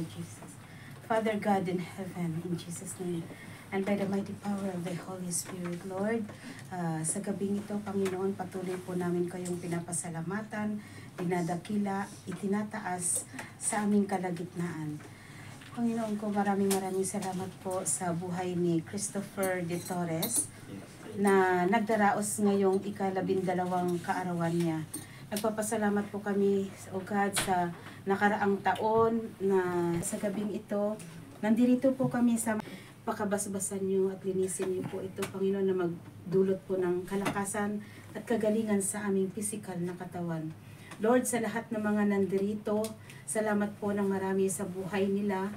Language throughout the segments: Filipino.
Lord Jesus. Father God in heaven, in Jesus' name, and by the mighty power of the Holy Spirit, Lord, sa gabing ito, Panginoon, patuloy po namin kayong pinapasalamatan, dinadakila, itinataas sa aming kalagitnaan. Panginoon ko, maraming salamat po sa buhay ni Christopher de Torres na nagdaraos ngayong ika-12 kaarawan niya. Nagpapasalamat po kami, O God, sa nakaraang taon na sa gabing ito, nandito po kami sa pakabasbasan niyo at linisin niyo po ito, Panginoon, na magdulot po ng kalakasan at kagalingan sa aming pisikal na katawan. Lord, sa lahat ng mga nandirito, salamat po ng marami sa buhay nila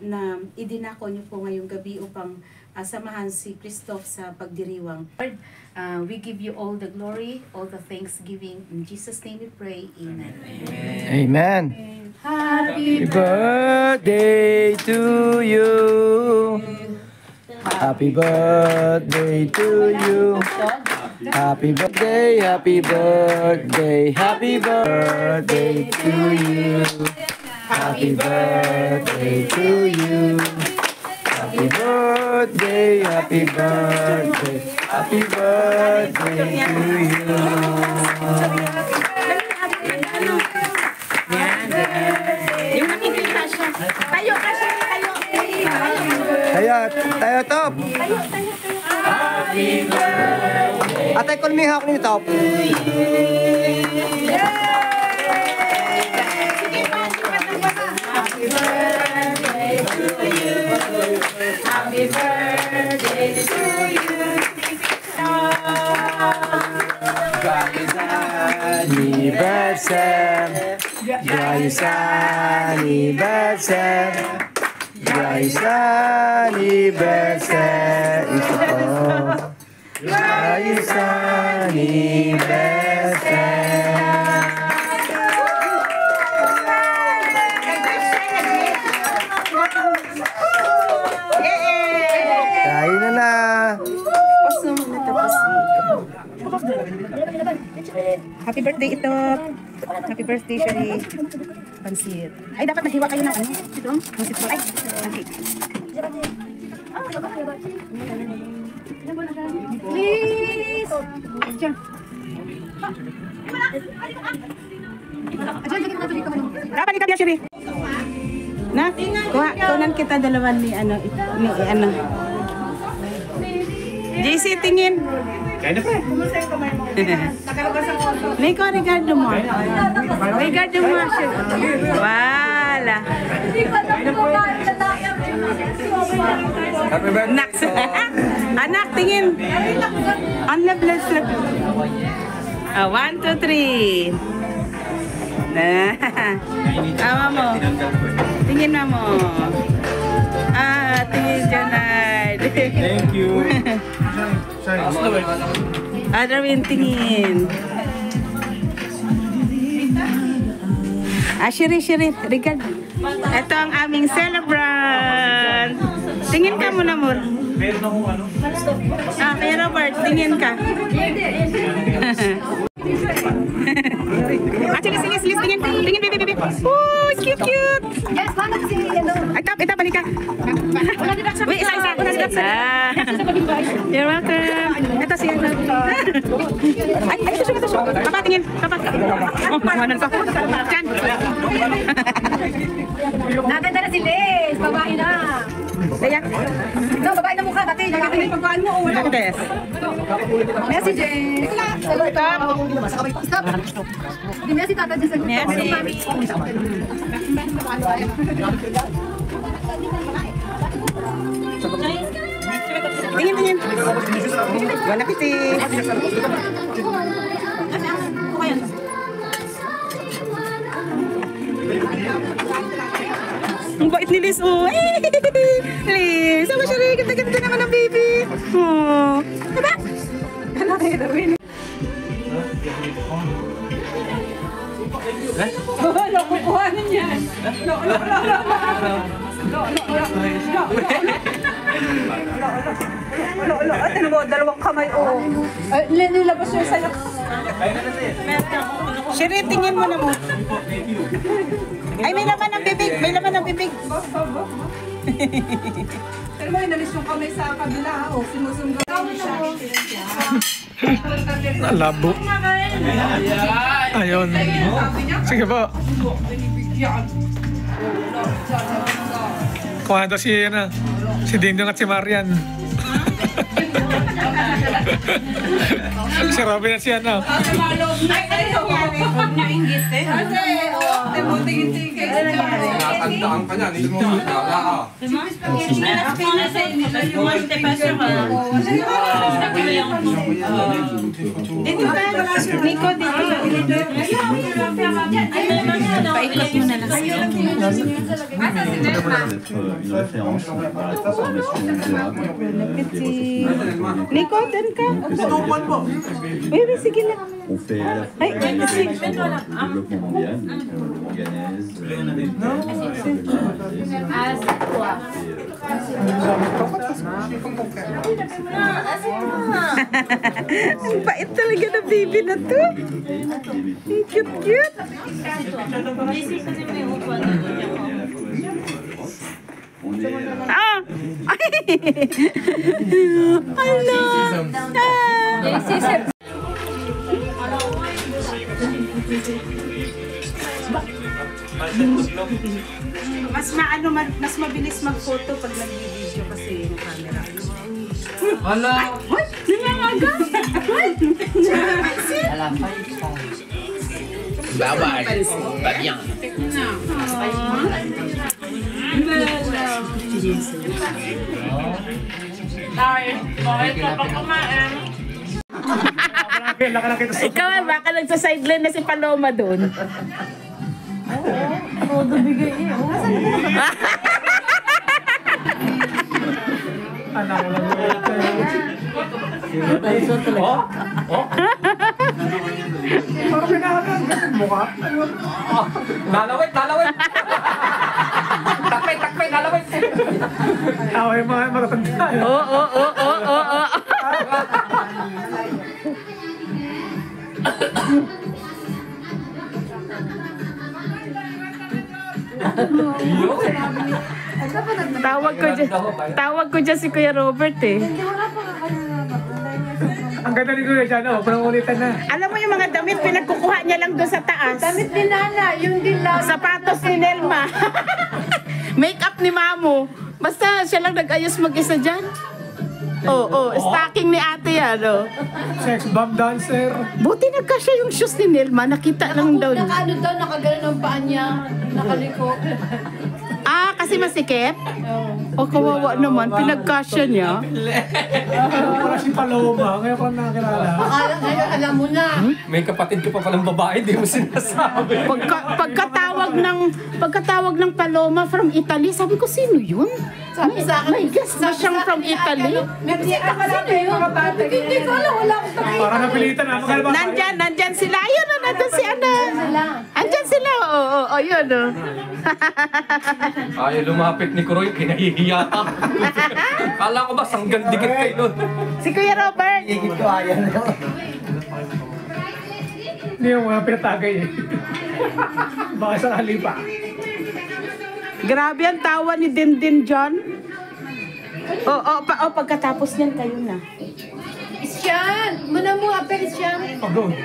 na idinako niyo po ngayong gabi upang samahan si Christoph sa pagdiriwang. Lord, we give you all the glory, all the thanksgiving. In Jesus' name we pray. Amen. Amen. Happy birthday to you. Happy birthday to you. Happy birthday, happy birthday, happy birthday to you. Happy birthday to you. Happy birthday, happy birthday, happy birthday to you. Yung nakikita siya. Tayo. Tayo, Top. Happy birthday. Atay, call me hawak ni Top. Happy birthday to you. Happy birthday to you. Joyeux anniversaire. Joyeux anniversaire. Joyeux anniversaire. Joyeux anniversaire. Kain na na. Happy birthday ito. Happy birthday, Shari. Pansit. Ay, dapat naghiwa kayo ng ano? Ito? Pansit po. Ay, okay. Please! Diyan. Dapat ikaw niya, Shari. Na? Kunan kita dalawan ni ano. JC, tingin. Kain na pa. Nico, regardo mo. Regardo mo. Wala. Anak. Anak, tingin. On left, left, left. 1, 2, 3. Mama mo. Tingin na mo. Tingin dyan na. Thank you. Darwin, tingin. Shiri, Rigard. Ito ang aming celebrant. Tingin ka muna, Mur. Meron akong ano? Kaya Robert, tingin ka. Sige, tingin, baby. Oh, cute. Yes, bakit si ano? Ito, balik ka. Wait, isa. You're welcome. Ito siya. Ay, ito siya. Papa, tingin. Papa. Oh, mahanan pa. Diyan. Naganda na si Liz. Babae na. Kaya. No, babae na mukha. Dati, nakakita yung pagkaan mo. Yes. Merci, Jay. Stop. Di merci, tata. Merci. Tingin. Wala kiti. Ang bait ni Liz, oh. Liz, sama siya rin. Ganda naman ang baby. Oh. Diba? Ano tayo gawin? No, kukuhanin yan. No. Ulo. At ano mo, dalawang kamay, oh. Ay, nilabas yung sa'yo. Sherry, tingin mo na mo. Ay, may laman ng bibig. May laman ng bibig. Pero mo, inalis yung kamay sa kabila, oh. Sinusunod siya. Labo. Ayun. Sige po. Kuha daw si Dingdong at si Marian. Si Robin at si ano. Nakatandaan ka niyan, hindi mo makakala. Dito ka. Nico, dito. Paikot mo na lang. Une référence dans la transformation durable Nico, dun ka. Uy, sige lang. on fait à la fois Ay, une kasi- réflexion sur le développement mondial, donc le manganèse, Ang bait talaga na baby na to. Cute. on est Ah! Hello! Mas mabilis mag-photo pag nag-video kasi yung camera. Wala. What? Nangangaga? Bye-bye. Pas bien. Ikaw baka nagsa-sideline na si Paloma doon. Anak ko lang. Parang pinakakan ka ng mukha. Lalawit. Takpe, lalawit. Ako yung mga matatanda. Oo. Tawag ko dyan si Kuya Robert eh. Ang ganda ni Kuya Jana, panangulitan na. Alam mo yung mga damit, pinagkukuha niya lang doon sa taas. Damit ni Nana, yung din lang. Sapatos ni Nelma. Make-up ni Mamo. Basta siya lang nag-ayos mag-isa dyan. Stocking ni ate yan, oh. Sex bomb dancer. Buti nagkasya yung shoes ni Nelma, nakita lang daw niya. Naka-ano daw, nakagano ng paa niya. Nakaliko. Ah, kasi masikip? O kawawa naman, pinagkasya niya. Para si Paloma, ngayon ko lang nakakilala. Akala ngayon, alam mo na. May kapatid ka pa palang babae, di mo sinasabi. Pagkatawag ng Paloma from Italy, sabi ko, sino yun? Sabi sa akin, May guess ba siyang from Italy? May bisita ka sino yun? Hindi ko alam, wala akong takita. Para napilitan na. Magkano ba? Nandyan sila. Ayun, nandyan si Ana. Andyan sila, yun, Ayaw lumapit ni Kuroy, kinahihiya ka. Kala ko ba, sanggang dikit kayo nun. Si Kuya Robert. Hindi yung mga pinatagay eh. Baka sa kalipa. Grabe ang tawa ni Dindin John. Pagkatapos niyan kayo na. Isyan! Muna mo, apel isyan. Pagod.